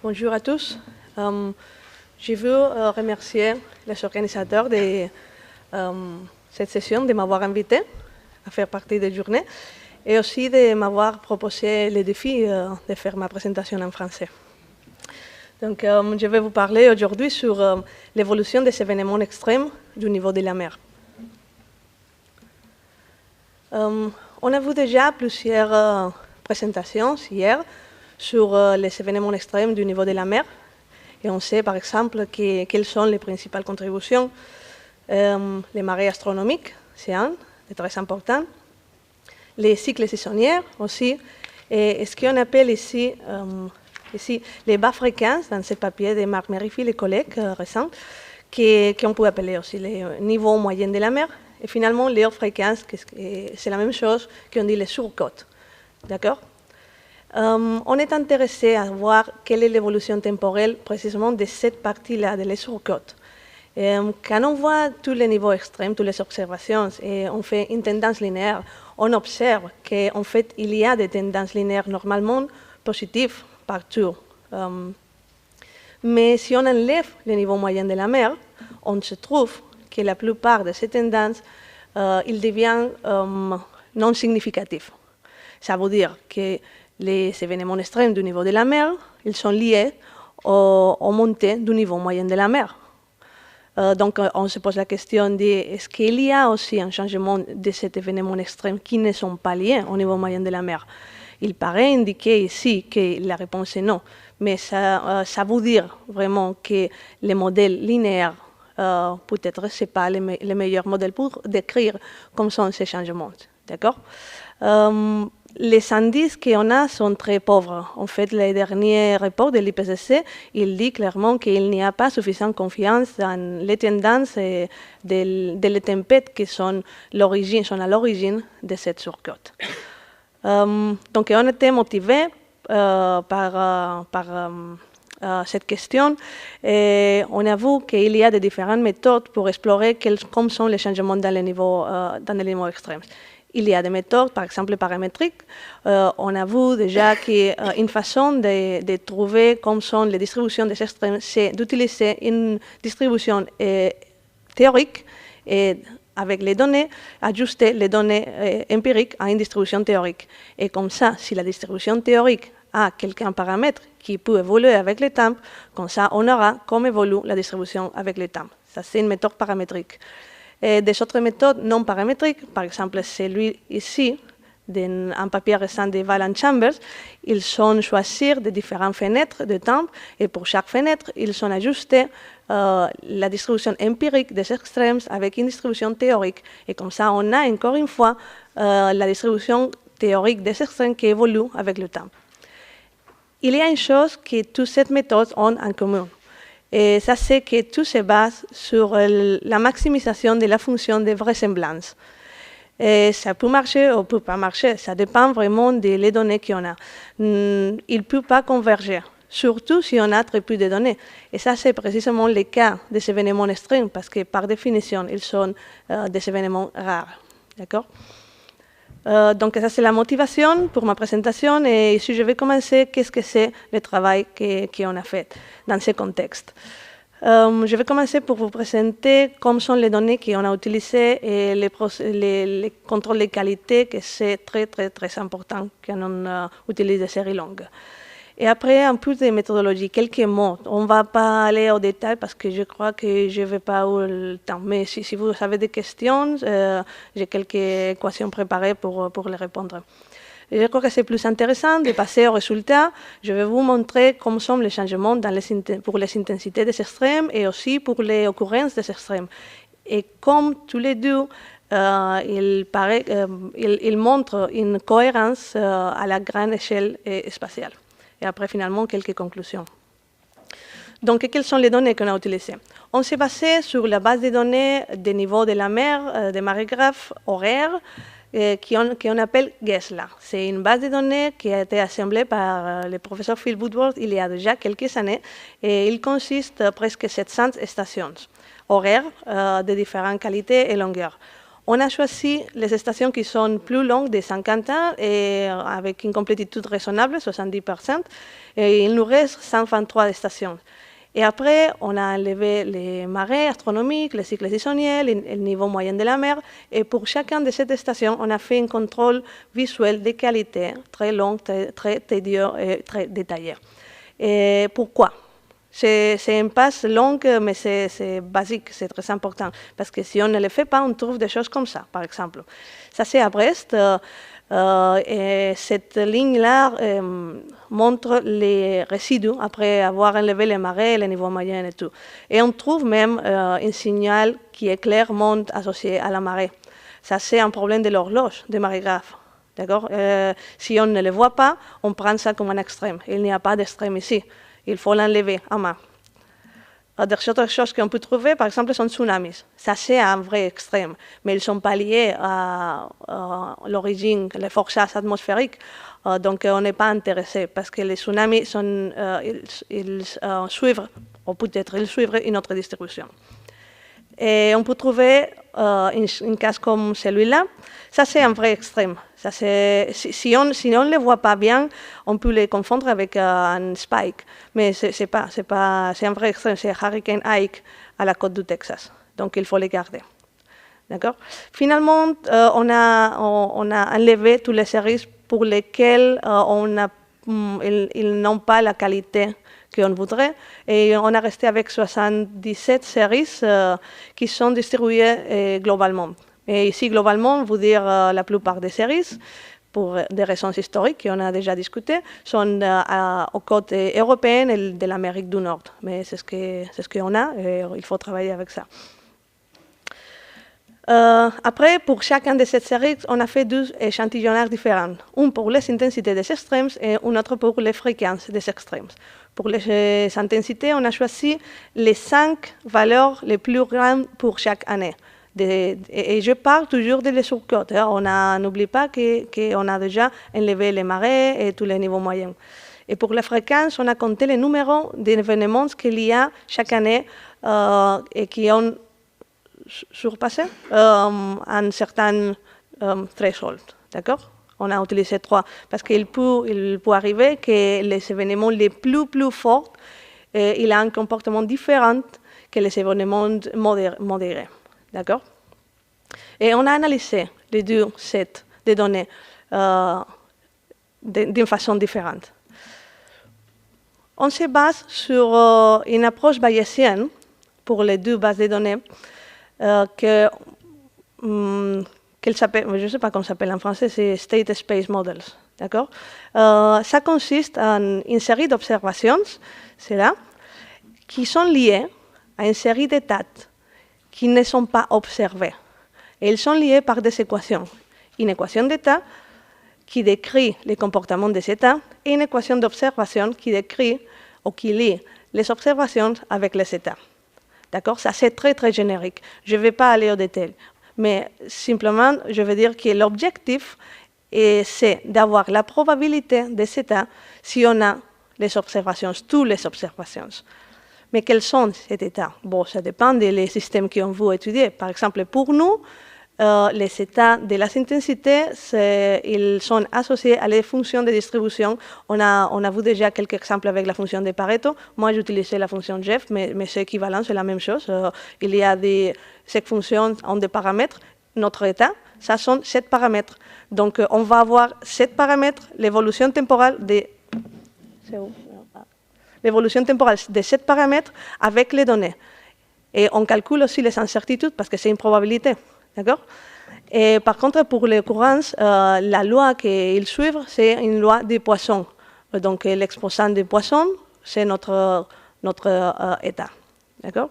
Bonjour à tous. Je veux remercier les organisateurs de cette session de m'avoir invité à faire partie des journées et aussi de m'avoir proposé le défi de faire ma présentation en français. Donc, je vais vous parler aujourd'hui sur l'évolution des événements extrêmes du niveau de la mer. On a vu déjà plusieurs présentations hier sur les événements extrêmes du niveau de la mer. Et on sait par exemple quelles sont les principales contributions. Les marées astronomiques, c'est un, c'est très important. Les cycles saisonniers aussi. Et ce qu'on appelle ici les bas fréquences, dans ce papier de Marc Merrifield et collègues récents, qu'on peut appeler aussi les niveaux moyens de la mer. Et finalement, les hautes fréquences, c'est la même chose qu'on dit les surcotes. D'accord? On est intéressé à voir quelle est l'évolution temporelle précisément de cette partie-là, de les surcotes. Quand on voit tous les niveaux extrêmes, toutes les observations, et on fait une tendance linéaire, on observe qu'en fait, il y a des tendances linéaires normalement positives partout. Mais si on enlève le niveau moyen de la mer, on se trouve que la plupart de ces tendances, ils deviennent non significatifs. Ça veut dire que les événements extrêmes du niveau de la mer, ils sont liés aux montées du niveau moyen de la mer. Donc, on se pose la question de est-ce qu'il y a aussi un changement de cet événement extrême qui ne sont pas liés au niveau moyen de la mer? Il paraît indiquer ici que la réponse est non, mais ça veut dire vraiment que les modèles linéaires, peut-être, ce n'est pas les meilleurs modèles pour décrire comment sont ces changements. D'accord? Les indices qu'on a sont très pauvres. En fait, les derniers rapports de l'IPCC, il dit clairement qu'il n'y a pas suffisamment confiance dans les tendances de les tempêtes qui sont à l'origine de cette surcote. Donc, on était motivés par cette question et on a vu qu'il y a des différentes méthodes pour explorer quels sont les changements dans les niveaux extrêmes. Il y a des méthodes, par exemple paramétriques. On a vu déjà qu'une façon de trouver comment sont les distributions des extrêmes, c'est d'utiliser une distribution théorique et avec les données, ajuster les données empiriques à une distribution théorique. Et comme ça, si la distribution théorique a quelqu'un paramètre qui peut évoluer avec le temps, comme ça, on aura comment évolue la distribution avec le temps. Ça, c'est une méthode paramétrique. Et des autres méthodes non paramétriques, par exemple celui ici, d'un papier récent de Valence Chambers, ils sont choisir de différentes fenêtres de temps et pour chaque fenêtre, ils sont ajustés la distribution empirique des extrêmes avec une distribution théorique. Et comme ça, on a encore une fois la distribution théorique des extrêmes qui évolue avec le temps. Il y a une chose que toutes ces méthodes ont en commun. Et ça, c'est que tout se base sur la maximisation de la fonction de vraisemblance. Et ça peut marcher ou ne peut pas marcher, ça dépend vraiment des données qu'on a. Il ne peut pas converger, surtout si on a très peu de données. Et ça, c'est précisément le cas des événements extrêmes, parce que par définition, ils sont des événements rares. D'accord? Donc, ça, c'est la motivation pour ma présentation. Et ici, je vais commencer. Qu'est-ce que c'est le travail qu'on a fait dans ce contexte? Je vais commencer pour vous présenter comment sont les données qu'on a utilisées et les contrôles de qualité, que c'est très, très, très important quand on utilise des séries longues. Et après, un peu de méthodologie, quelques mots. On ne va pas aller au détail parce que je crois que je ne vais pas avoir le temps. Mais si vous avez des questions, j'ai quelques équations préparées pour les répondre. Et je crois que c'est plus intéressant de passer aux résultats. Je vais vous montrer comment sont les changements pour les intensités des extrêmes et aussi pour les occurrences des extrêmes. Et comme tous les deux, il montre une cohérence à la grande échelle spatiale. Et après, finalement, quelques conclusions. Donc, quelles sont les données qu'on a utilisées? On s'est basé sur la base de données des niveaux de la mer, des marégraphes horaires, qu'on appelle GESLA. C'est une base de données qui a été assemblée par le professeur Phil Woodward il y a déjà quelques années, et il consiste de presque 700 stations horaires de différentes qualités et longueurs. On a choisi les stations qui sont plus longues de 50 ans et avec une complétude raisonnable, 70%, et il nous reste 123 stations. Et après, on a enlevé les marées astronomiques, les cycles saisonniers, le niveau moyen de la mer, et pour chacune de ces stations, on a fait un contrôle visuel de qualité très long, très tedieux et très détaillé. Et pourquoi? C'est une passe longue, mais c'est basique, c'est très important. Parce que si on ne le fait pas, on trouve des choses comme ça, par exemple. Ça, c'est à Brest. Et cette ligne-là montre les résidus après avoir enlevé les marais, les niveaux moyens et tout. Et on trouve même un signal qui est clairement associé à la marée. Ça, c'est un problème de l'horloge, des marégraphes. D'accord? Si on ne le voit pas, on prend ça comme un extrême. Il n'y a pas d'extrême ici. Il faut l'enlever à main. Des autres choses qu'on peut trouver, par exemple, sont tsunamis. Ça, c'est un vrai extrême, mais ils ne sont pas liés à l'origine, les forces atmosphériques. Donc, on n'est pas intéressé parce que les tsunamis, ils suivent, ou peut-être ils suivent une autre distribution. Et on peut trouver un cas comme celui-là. Ça, c'est un vrai extrême. Ça, si on ne les voit pas bien, on peut les confondre avec un spike. Mais c'est un vrai extrême. C'est Hurricane Ike à la côte du Texas. Donc, il faut les garder. D'accord? Finalement, on a enlevé toutes les séries pour lesquelles ils n'ont pas la qualité qu'on voudrait. Et on a resté avec 77 séries qui sont distribuées globalement. Et ici, globalement, vous dire la plupart des séries, pour des raisons historiques qu'on a déjà discutées, sont aux côtes européennes et de l'Amérique du Nord. Mais c'est ce qu'on a et il faut travailler avec ça. Après, pour chacun de ces séries, on a fait deux échantillonnages différents. Un pour les intensités des extrêmes et un autre pour les fréquences des extrêmes. Pour les intensités, on a choisi les 5 valeurs les plus grandes pour chaque année. Et je parle toujours de les surcotes. On n'oublie pas qu'on a déjà enlevé les marées et tous les niveaux moyens. Et pour la fréquence, on a compté les numéros d'événements qu'il y a chaque année et qui ont surpassé un certain threshold. D'accord? On a utilisé 3 parce qu'il peut arriver que les événements les plus forts, il a un comportement différent que les événements modérés. D'accord? Et on a analysé les deux sets de données d'une façon différente. On se base sur une approche bayésienne pour les deux bases de données qu'elle s'appelle, je ne sais pas comment ça s'appelle en français, c'est State Space Models. D'accord? Ça consiste en une série d'observations, c'est là, qui sont liées à une série d'états qui ne sont pas observés. Et ils sont liés par des équations. Une équation d'état qui décrit les comportements des états et une équation d'observation qui décrit ou qui lie les observations avec les états. D'accord? Ça, c'est très, très générique. Je ne vais pas aller au détail. Mais simplement, je veux dire que l'objectif, c'est d'avoir la probabilité des états si on a les observations, toutes les observations. Mais quels sont ces états? Bon, ça dépend des systèmes qu'on veut étudier. Par exemple, pour nous, les états de la intensités, ils sont associés à les fonctions de distribution. On a vu déjà quelques exemples avec la fonction de Pareto. Moi, j'utilisais la fonction Jeff, mais c'est équivalent, c'est la même chose. Il y a ces fonctions en des paramètres. Notre état, ça sont 7 paramètres. Donc, on va avoir 7 paramètres, l'évolution temporelle de... l'évolution temporelle de 7 paramètres avec les données. Et on calcule aussi les incertitudes parce que c'est une probabilité. D'accord? Et par contre, pour les occurrences, la loi qu'ils suivent, c'est une loi des Poisson. Donc, l'exposant des Poisson, c'est notre état. D'accord?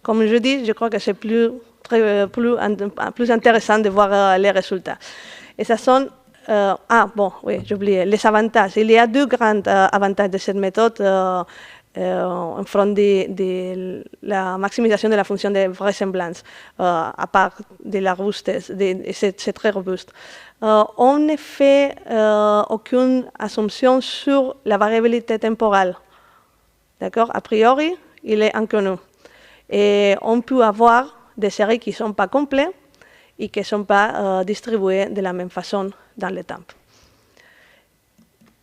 Comme je dis, je crois que c'est plus intéressant de voir les résultats. Et ça sont... oui, j'ai oublié, les avantages. Il y a 2 grands avantages de cette méthode en front de la maximisation de la fonction de vraisemblance, à part de la robustesse, c'est très robuste. On ne fait aucune assumption sur la variabilité temporelle. D'accord? A priori, il est inconnu. Et on peut avoir des séries qui ne sont pas complètes et qui ne sont pas distribués de la même façon dans le temps.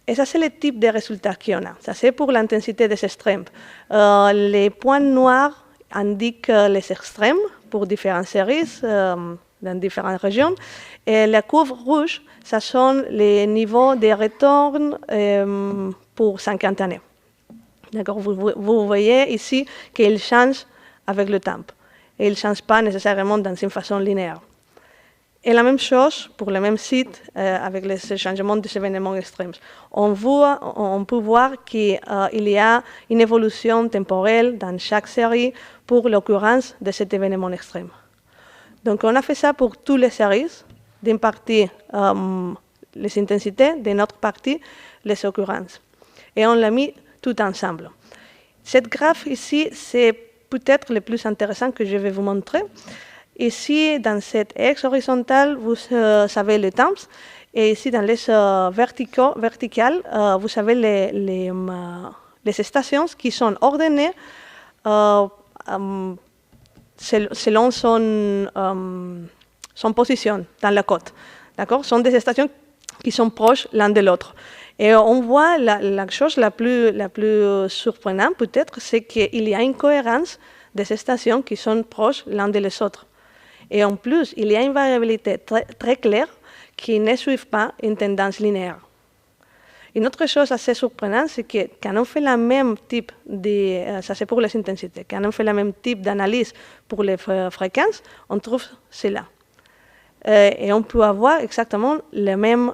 Et ça, c'est le type de résultats qu'on a. Ça, c'est pour l'intensité des extrêmes. Les points noirs indiquent les extrêmes pour différentes séries dans différentes régions. Et la courbe rouge, ça sont les niveaux de retour pour 50 années. D'accord, vous voyez ici qu'ils changent avec le temps. Et ils ne changent pas nécessairement dans une façon linéaire. Et la même chose pour le même site avec les changements des événements extrêmes. On peut voir qu'il y a une évolution temporelle dans chaque série pour l'occurrence de cet événement extrême. Donc on a fait ça pour toutes les séries, d'une partie les intensités, d'une autre partie les occurrences. Et on l'a mis tout ensemble. Cette graphe ici, c'est peut-être le plus intéressant que je vais vous montrer. Ici, dans cette axe horizontale, vous savez les temps. Et ici, dans les verticales, vous savez les stations qui sont ordonnées selon son position dans la côte. D'accord ? Ce sont des stations qui sont proches l'un de l'autre. Et on voit la chose la plus surprenante, peut-être, c'est qu'il y a une cohérence des stations qui sont proches l'un des autres. Et en plus, il y a une variabilité très claire qui ne suit pas une tendance linéaire. Une autre chose assez surprenante, c'est que quand on fait le même type ça c'est pour les intensités, quand on fait le même type d'analyse pour les fréquences, on trouve cela. Et on peut avoir exactement les mêmes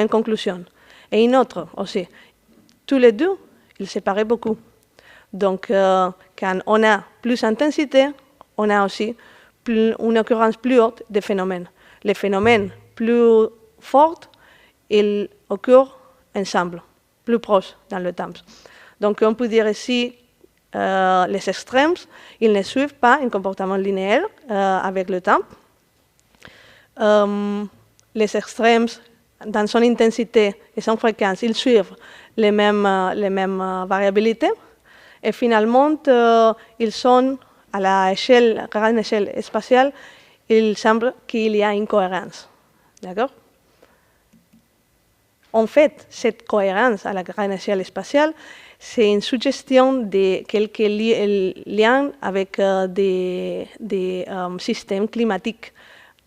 conclusions. Et une autre aussi, tous les deux, ils séparaient beaucoup. Donc, quand on a plus d'intensité, on a aussi une occurrence plus haute des phénomènes. Les phénomènes plus forts, ils occurrent ensemble, plus proches dans le temps. Donc on peut dire ici, les extrêmes, ils ne suivent pas un comportement linéaire avec le temps. Les extrêmes, dans son intensité et son fréquence, ils suivent les mêmes variabilités. Et finalement, ils sont à la grande échelle spatiale, il semble qu'il y a une cohérence. D'accord ? En fait, cette cohérence à la grande échelle spatiale, c'est une suggestion de quelques liens avec des systèmes climatiques.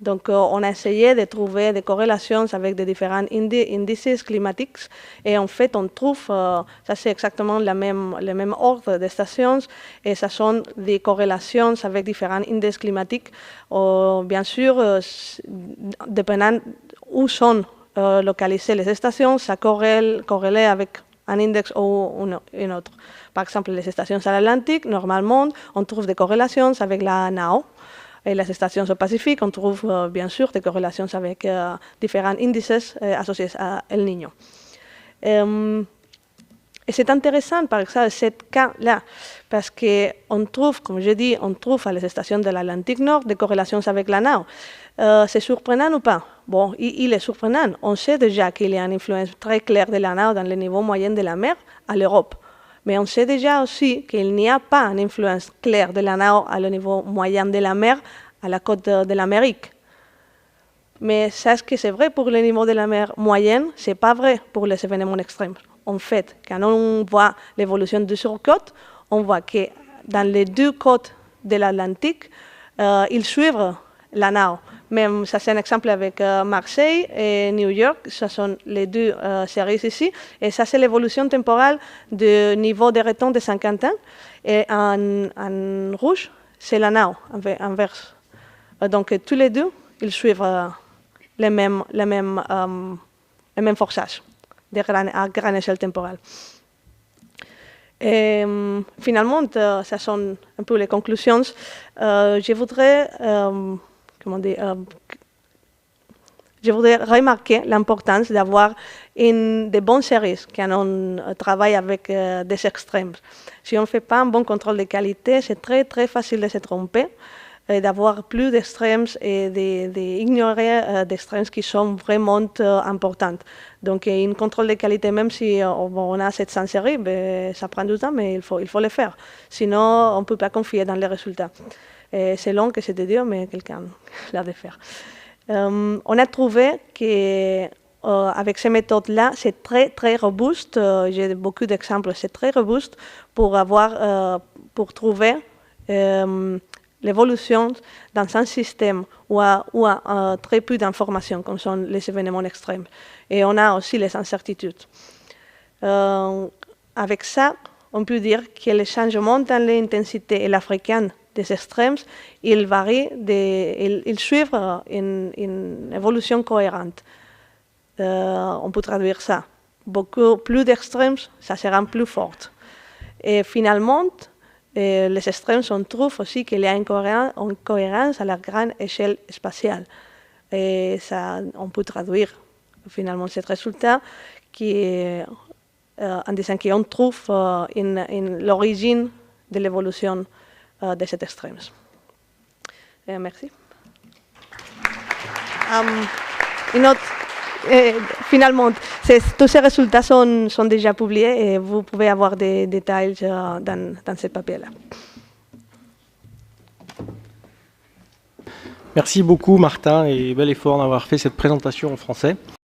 Donc, on a essayé de trouver des corrélations avec des différents indices climatiques. Et en fait, on trouve, ça c'est exactement le même ordre de stations, et ça sont des corrélations avec différents indices climatiques. Bien sûr, dépendant où sont localisées les stations, ça corrèle avec un index ou un autre. Par exemple, les stations à l'Atlantique, normalement, on trouve des corrélations avec la NAO. Et les stations au Pacifique, on trouve bien sûr des corrélations avec différents indices associés à El Niño. Et c'est intéressant, par exemple, ce cas-là, parce qu'on trouve, comme je dis, on trouve à les stations de l'Atlantique Nord des corrélations avec la NAO. C'est surprenant ou pas? Bon, il est surprenant. On sait déjà qu'il y a une influence très claire de la NAO dans le niveau moyen de la mer à l'Europe. Mais on sait déjà aussi qu'il n'y a pas une influence claire de la NAO à le niveau moyen de la mer à la côte de l'Amérique. Mais ça, est-ce que c'est vrai pour le niveau de la mer moyenne? Ce n'est pas vrai pour les événements extrêmes. En fait, quand on voit l'évolution de surcôte, on voit que dans les deux côtes de l'Atlantique, ils suivent la NAO. Même, ça c'est un exemple avec Marseille et New York, ce sont les deux séries ici. Et ça c'est l'évolution temporelle du niveau de retour de 50 ans. Et en rouge, c'est la NAO, inverse. Donc tous les deux, ils suivent les mêmes forçages à grande échelle temporelle. Et finalement, ce sont un peu les conclusions. Je voudrais remarquer l'importance d'avoir de bonnes séries quand on travaille avec des extrêmes. Si on ne fait pas un bon contrôle de qualité, c'est très, très facile de se tromper, d'avoir plus d'extrêmes et d'ignorer d'extrêmes qui sont vraiment importantes. Donc, un contrôle de qualité, même si on a 700 séries, ça prend du temps, mais il faut le faire. Sinon, on ne peut pas confier dans les résultats. C'est long que c'est dur, mais quelqu'un l'a de faire. On a trouvé qu'avec ces méthodes-là, c'est très, très robuste. J'ai beaucoup d'exemples, c'est très robuste pour trouver l'évolution dans un système où il y a très peu d'informations, comme sont les événements extrêmes. Et on a aussi les incertitudes. Avec ça, on peut dire que les changements dans l'intensité et la fréquence des extrêmes, ils varient, ils suivent une évolution cohérente. On peut traduire ça. Beaucoup plus d'extrêmes, ça sera plus fort. Et finalement, les extrêmes, on trouve aussi qu'il y a une cohérence à la grande échelle spatiale. Et ça, on peut traduire finalement ce résultat en disant qu'on trouve l'origine de l'évolution de cet extrême. Merci. Finalement, tous ces résultats sont déjà publiés et vous pouvez avoir des détails dans ce papier-là. Merci beaucoup Martin et bel effort d'avoir fait cette présentation en français.